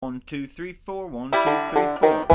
1, 2, 3, 4, 1, 2, 3, 4.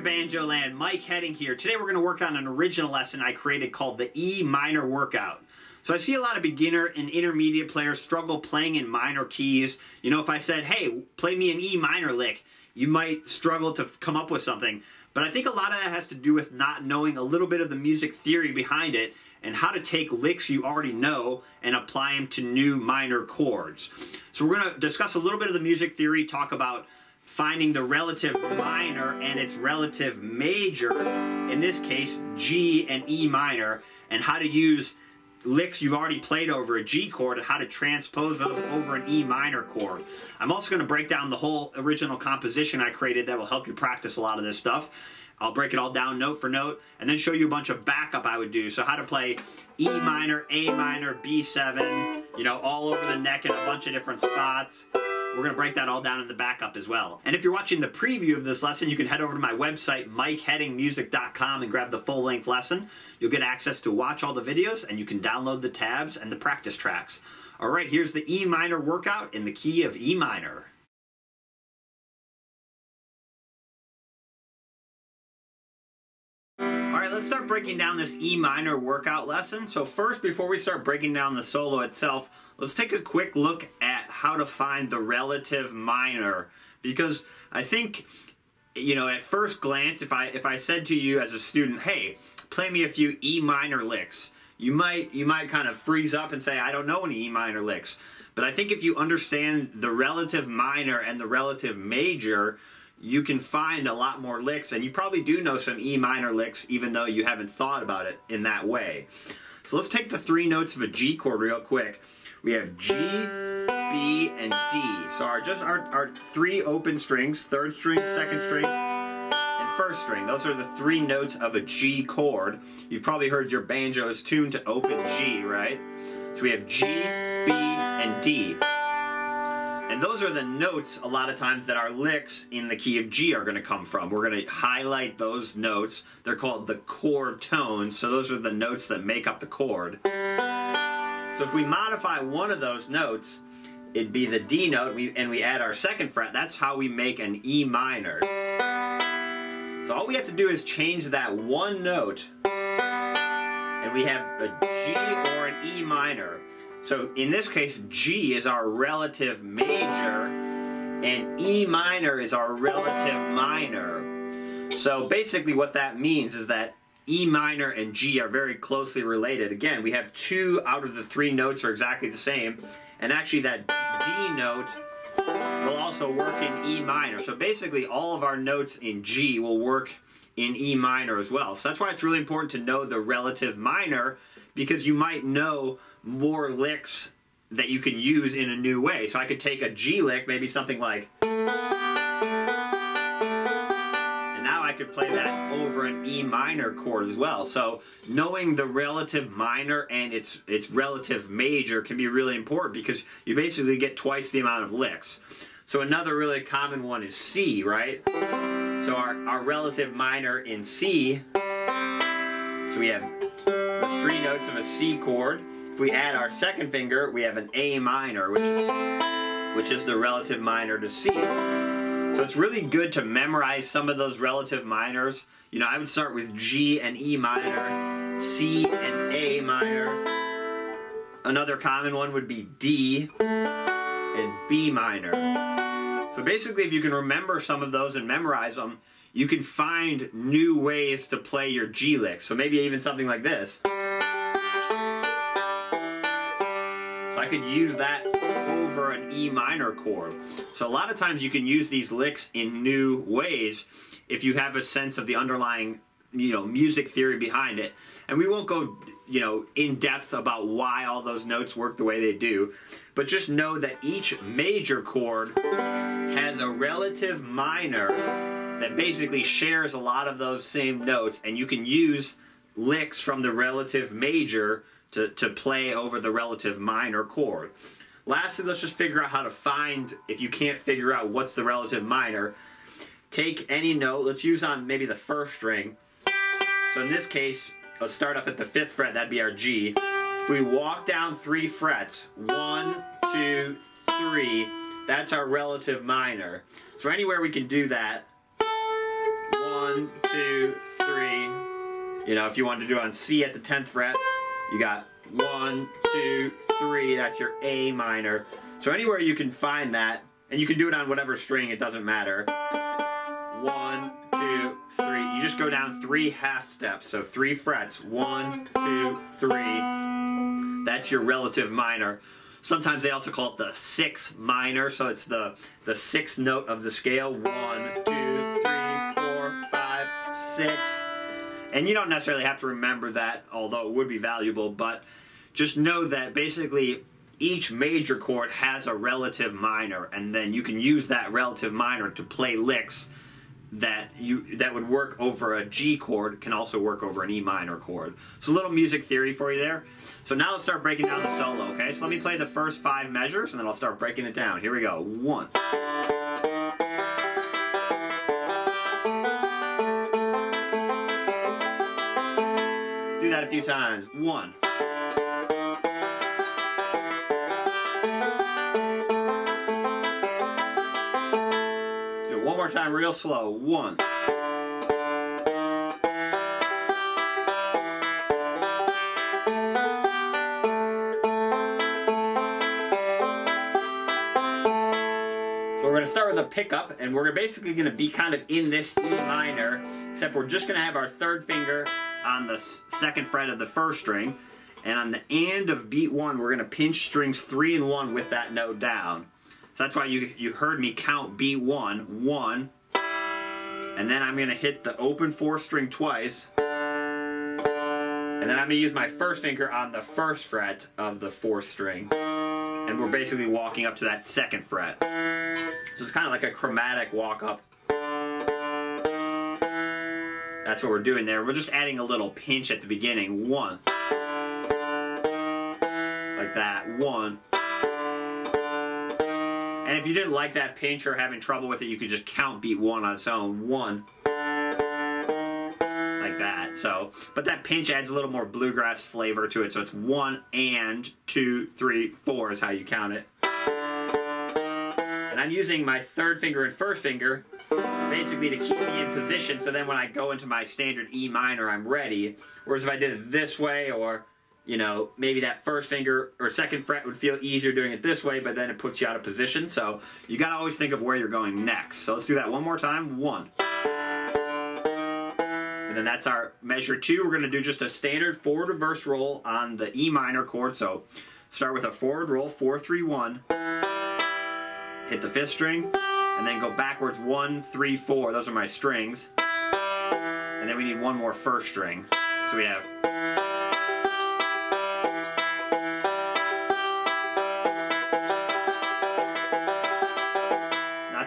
Banjo land, Mike Hedding here. Today we're going to work on an original lesson I created called the E minor workout. So I see a lot of beginner and intermediate players struggle playing in minor keys. You know, if I said, hey, play me an E minor lick, you might struggle to come up with something. But I think a lot of that has to do with not knowing a little bit of the music theory behind it and how to take licks you already know and apply them to new minor chords. So we're going to discuss a little bit of the music theory, talk about finding the relative minor and its relative major, in this case G and E minor, and how to use licks you've already played over a G chord and how to transpose those over an E minor chord. I'm also going to break down the whole original composition I created that will help you practice a lot of this stuff. I'll break it all down note for note and then show you a bunch of backup I would do. So how to play E minor, A minor, B7, you know, all over the neck in a bunch of different spots. We're going to break that all down in the backup as well. And if you're watching the preview of this lesson, you can head over to my website, MikeHeddingMusic.com, and grab the full-length lesson. You'll get access to watch all the videos, and you can download the tabs and the practice tracks. All right, here's the E minor workout in the key of E minor. Alright, let's start breaking down this E minor workout lesson. So first, before we start breaking down the solo itself, let's take a quick look at how to find the relative minor. Because I think, you know, at first glance, if I said to you as a student, hey, play me a few E minor licks, you might kind of freeze up and say, I don't know any E minor licks. But I think if you understand the relative minor and the relative major, you can find a lot more licks, and you probably do know some E minor licks even though you haven't thought about it in that way. So let's take the three notes of a G chord real quick. We have G, B, and D. So our three open strings, third string, second string, and first string. Those are the three notes of a G chord. You've probably heard your banjo is tuned to open G, right? So we have G, B, and D. And those are the notes, a lot of times, that our licks in the key of G are going to come from. We're going to highlight those notes. They're called the chord tones, so those are the notes that make up the chord. So if we modify one of those notes, it'd be the D note, and we add our second fret. That's how we make an E minor. So all we have to do is change that one note, and we have a G or an E minor. So in this case, G is our relative major, and E minor is our relative minor. So basically what that means is that E minor and G are very closely related. Again, we have two out of the three notes are exactly the same, and actually that D note will also work in E minor. So basically all of our notes in G will work in E minor as well. So that's why it's really important to know the relative minor, because you might know more licks that you can use in a new way. So I could take a G lick, maybe something like, and now I could play that over an E minor chord as well. So knowing the relative minor and its relative major can be really important, because you basically get twice the amount of licks. So another really common one is C, right? So our relative minor in C, so we have the three notes of a C chord. If we add our second finger, we have an A minor, which is the relative minor to C. So it's really good to memorize some of those relative minors. You know, I would start with G and E minor, C and A minor. Another common one would be D and B minor. So basically, if you can remember some of those and memorize them, you can find new ways to play your G licks. So maybe even something like this. So I could use that over an E minor chord. So a lot of times you can use these licks in new ways if you have a sense of the underlying music theory behind it. And we won't go, in depth about why all those notes work the way they do. But just know that each major chord has a relative minor that basically shares a lot of those same notes, and you can use licks from the relative major to play over the relative minor chord. Lastly, let's just figure out how to find, if you can't figure out what's the relative minor, take any note, let's use on maybe the first string. So in this case, let's start up at the 5th fret, that'd be our G. If we walk down 3 frets, 1, 2, 3, that's our relative minor. So anywhere we can do that, 1, 2, 3. If you wanted to do it on C at the 10th fret, you got 1, 2, 3, that's your A minor. So anywhere you can find that, and you can do it on whatever string, it doesn't matter. 1, 2, 3. You just go down 3 half steps, so 3 frets. 1, 2, 3. That's your relative minor. Sometimes they also call it the 6th minor, so it's the 6th note of the scale. 1, 2, 3, 4, 5, 6. And you don't necessarily have to remember that, although it would be valuable, but just know that basically each major chord has a relative minor, and then you can use that relative minor to play licks that would work over a G chord, can also work over an E minor chord. So a little music theory for you there. So now let's start breaking down the solo, okay? So let me play the first 5 measures, and then I'll start breaking it down. Here we go. 1. Let's do that a few times. 1. One more time, real slow. 1. So we're going to start with a pickup, and we're basically going to be kind of in this E minor, except we're just going to have our 3rd finger on the 2nd fret of the 1st string, and on the end of beat 1, we're going to pinch strings 3 and 1 with that note down. So that's why you heard me count B1, 1, and then I'm going to hit the open 4th string twice, and then I'm going to use my 1st finger on the 1st fret of the 4th string, and we're basically walking up to that 2nd fret. So it's kind of like a chromatic walk up. That's what we're doing there. We're just adding a little pinch at the beginning. 1. Like that. 1. And if you didn't like that pinch or having trouble with it, you could just count beat 1 on its own. 1. Like that. So, but that pinch adds a little more bluegrass flavor to it. So it's 1 and 2, 3, 4 is how you count it. And I'm using my 3rd finger and 1st finger basically to keep me in position, so then when I go into my standard E minor, I'm ready. Whereas if I did it this way, or maybe that 1st finger or 2nd fret would feel easier doing it this way, but then it puts you out of position. So you got to always think of where you're going next. So let's do that one more time. 1. And then that's our measure 2. We're going to do just a standard forward reverse roll on the E minor chord. So start with a forward roll, 4, 3, 1. Hit the 5th string, and then go backwards 1, 3, 4. Those are my strings. And then we need one more 1st string. So we have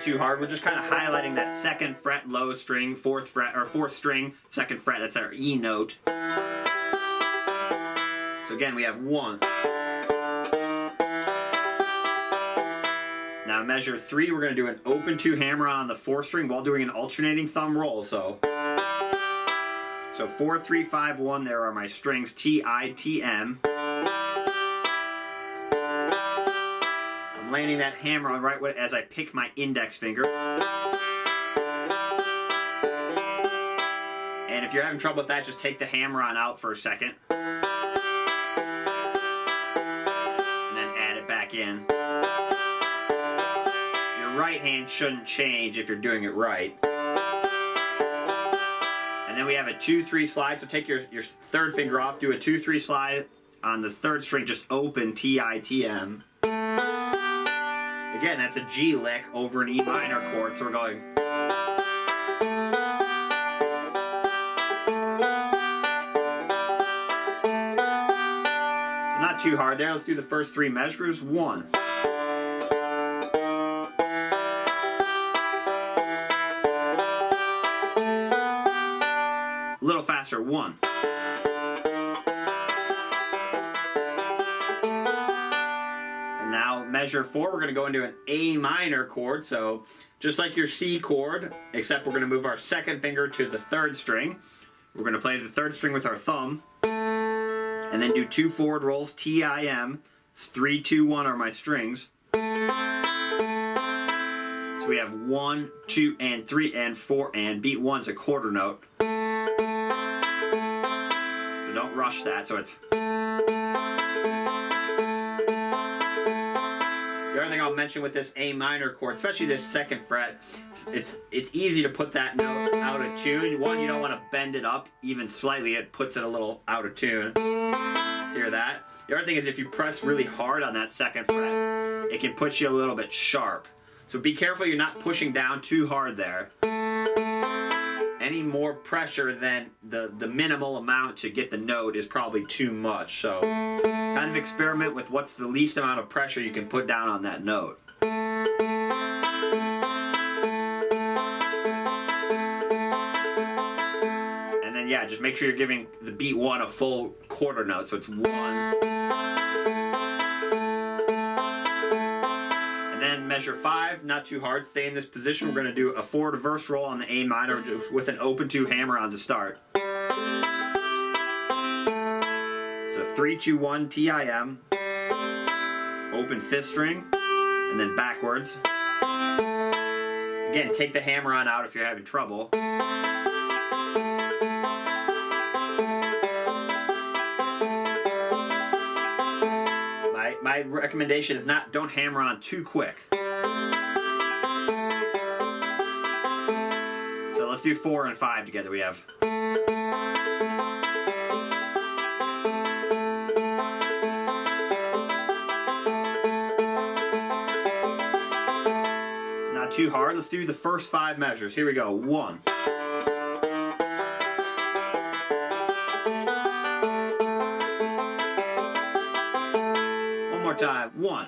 too hard. We're just kind of highlighting that 2nd fret low string, 4th fret, or 4th string, 2nd fret. That's our E note. So again, we have 1. Now measure 3, we're going to do an open 2 hammer on the 4th string while doing an alternating thumb roll. So 4, 3, 5, 1. There are my strings T, I, T, M. Landing that hammer on right as I pick my index finger. And if you're having trouble with that, just take the hammer on out for a second. And then add it back in. Your right hand shouldn't change if you're doing it right. And then we have a 2-3 slide. So take your 3rd finger off, do a 2-3 slide on the 3rd string, just open T, I, T, M. Again, that's a G lick over an E minor chord, so we're going. too hard there. Let's do the first 3 measures. 1. A little faster. 1. And now measure 4. We're going to go into an A minor chord. So just like your C chord, except we're going to move our second finger to the 3rd string. We're going to play the 3rd string with our thumb. And then do 2 forward rolls, T-I-M. 3, 2, 1 are my strings. So we have 1, 2, and 3, and 4, and beat 1's a quarter note. So don't rush that. So it's... The other thing I'll mention with this A minor chord, especially this 2nd fret, it's easy to put that note out of tune. One, you don't want to bend it up even slightly. It puts it a little out of tune. Hear that? The other thing is if you press really hard on that 2nd fret, it can put you a little bit sharp. So be careful you're not pushing down too hard there. Any more pressure than the minimal amount to get the note is probably too much. So kind of experiment with what's the least amount of pressure you can put down on that note. And then yeah, just make sure you're giving the beat 1 a full quarter note. So it's 1. Measure 5, not too hard, stay in this position. We're going to do a forward reverse roll on the A minor just with an open 2 hammer on to start. So 3, 2, 1, T-I-M, open 5th string, and then backwards. Again, take the hammer on out if you're having trouble. My recommendation is don't hammer on too quick. So let's do 4 and 5 together. We have. Not too hard. Let's do the first 5 measures. Here we go. 1. Time. 1.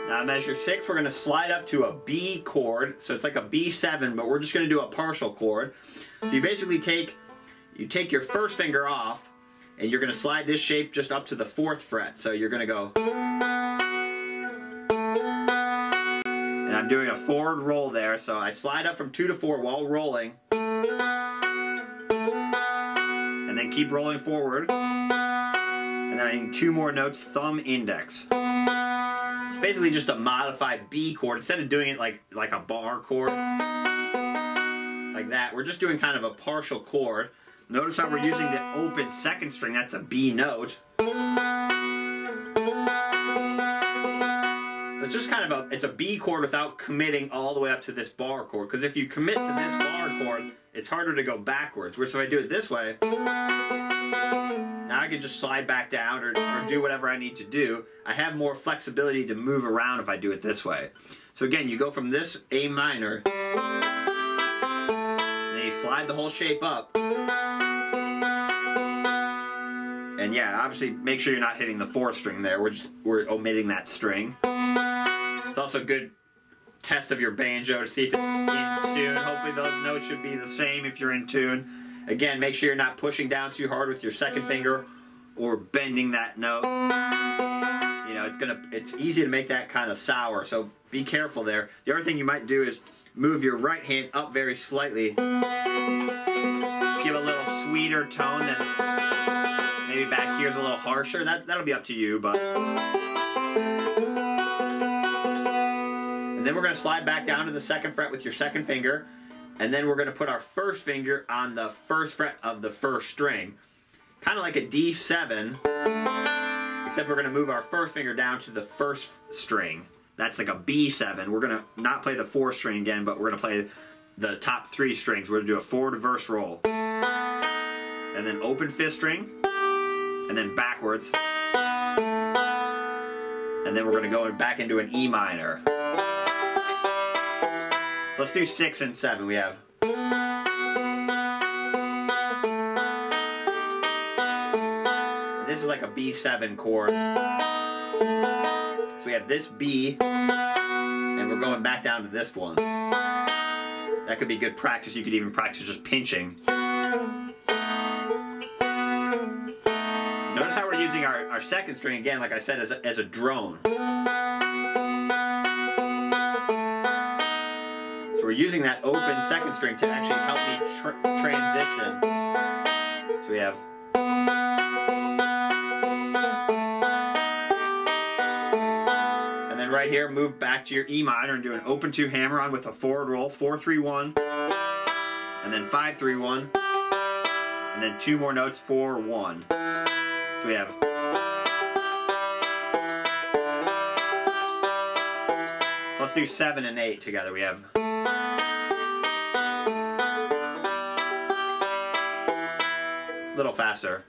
Now measure 6, we're going to slide up to a B chord. So it's like a B7, but we're just going to do a partial chord. So you basically take your first finger off, and you're going to slide this shape just up to the 4th fret. So you're going to go. And I'm doing a forward roll there. So I slide up from 2 to 4 while rolling. And then keep rolling forward. And then I need 2 more notes, thumb, index. It's basically just a modified B chord. Instead of doing it like a bar chord, like that, we're just doing kind of a partial chord. Notice how we're using the open 2nd string, that's a B note. It's just kind of it's a B chord without committing all the way up to this bar chord. Because if you commit to this bar chord, it's harder to go backwards. Whereas if I do it this way, now I can just slide back down or do whatever I need to do. I have more flexibility to move around if I do it this way. So again, you go from this A minor, and then you slide the whole shape up. And yeah, obviously make sure you're not hitting the 4th string there. We're omitting that string. It's also a good test of your banjo to see if it's in tune. Hopefully those notes should be the same if you're in tune. Again, make sure you're not pushing down too hard with your 2nd finger or bending that note. You know, it's easy to make that kind of sour, so be careful there. The other thing you might do is move your right hand up very slightly. Just give a little sweeter tone than maybe back here's a little harsher. That'll be up to you, but. And then we're going to slide back down to the 2nd fret with your 2nd finger. And then we're going to put our 1st finger on the 1st fret of the 1st string. Kind of like a D7, except we're going to move our 1st finger down to the 1st string. That's like a B7. We're going to not play the 4th string again, but we're going to play the top 3 strings. We're going to do a forward reverse roll. And then open 5th string. And then backwards. And then we're going to go back into an E minor. So let's do 6 and 7. We have. this is like a B7 chord. So we have this B, and we're going back down to this one. That could be good practice. You could even practice just pinching. Notice how we're using our second string, again, like I said, as a drone. So we're using that open second string to actually help me transition. So we have... And then right here, move back to your E minor and do an open 2 hammer-on with a forward roll, 4-3-1, and then 5-3-1, and then 2 more notes, 4-1. So we have... So let's do 7 and 8 together. We have... A little faster.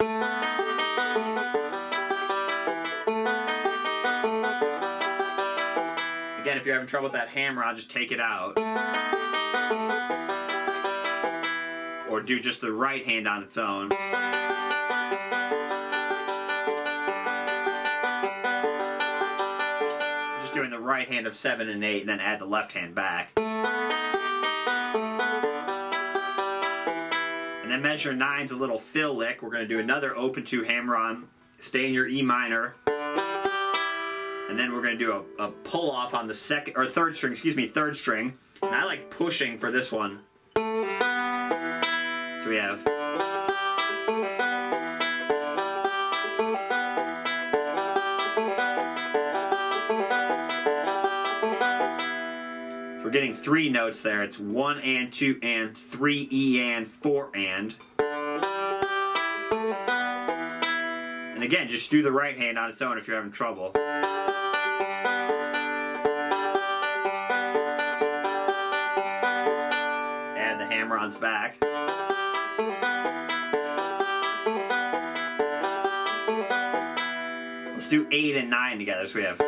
Again, if you're having trouble with that hammer, I'll just take it out. Or do just the right hand on its own. Just doing the right hand of 7 and 8, and then add the left hand back. And then measure 9's a little fill lick. We're going to do another open 2 hammer-on. Stay in your E minor. And then we're going to do a pull off on the third string. And I like pushing for this one. So we have... So we're getting 3 notes there. It's 1 and 2 and 3 E and 4 and. And again, just do the right hand on its own if you're having trouble. Add the hammer-ons back. Let's do 8 and 9 together. So we have...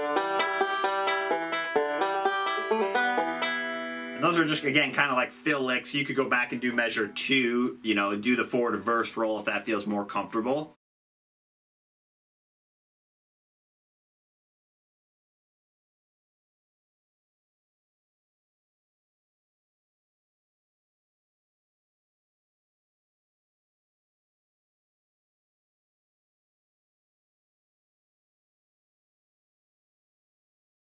And those are just, again, kind of like fill licks. You could go back and do measure 2, you know, do the forward reverse roll if that feels more comfortable.